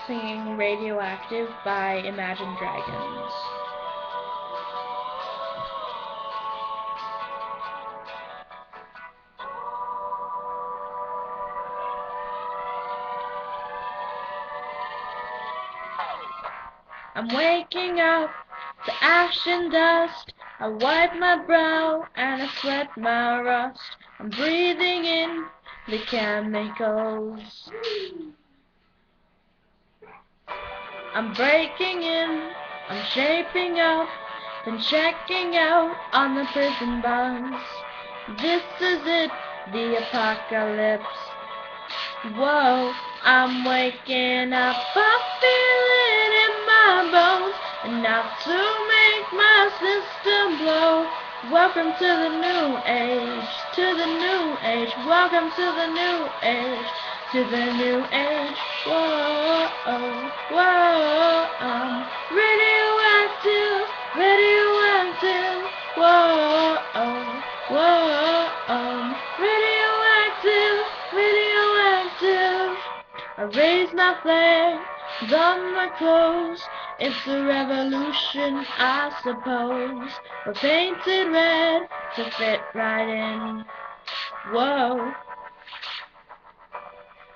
singing Radioactive by Imagine Dragons. I'm waking up to ash and dust. I wipe my brow and I sweat my rust. I'm breathing in the chemicals. I'm breaking in, I'm shaping up, then checking out on the prison bus. This is it, the apocalypse. Whoa, I'm waking up, I feel it in my bones, enough to make my system blow. Welcome to the new age, to the new age. Welcome to the new age, to the new age. Whoa, whoa, I'm radioactive, radioactive. Whoa, whoa, radioactive, radioactive. I raise my flag, don my clothes. It's a revolution, I suppose. We're painted red to fit right in. Whoa.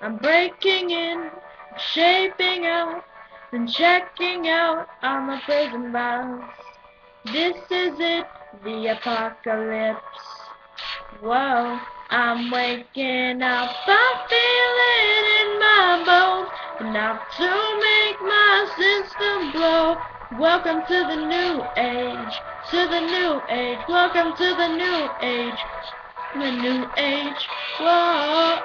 I'm breaking in, shaping out, then checking out on the prison bus. This is it, the apocalypse. Whoa, I'm waking up, I feel it in my bones, enough to make my system blow. Welcome to the new age, to the new age. Welcome to the new age, the new age. Whoa,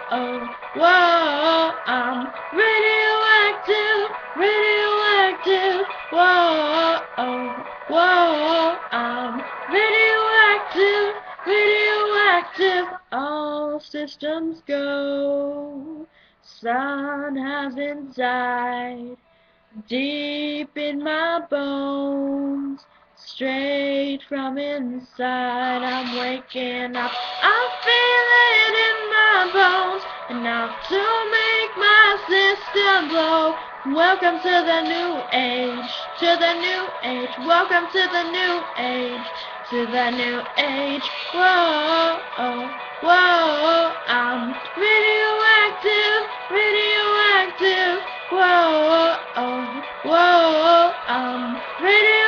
whoa, I'm radioactive, radioactive. Whoa, whoa, I'm radioactive, radioactive. All systems go. Sun hasn't died. Deep in my bones, straight from inside, I'm waking up. I feel it in my bones, enough to make my system blow. Welcome to the new age, to the new age. Welcome to the new age, to the new age. Whoa, whoa, I'm radioactive, radioactive. Whoa, whoa, I'm radioactive.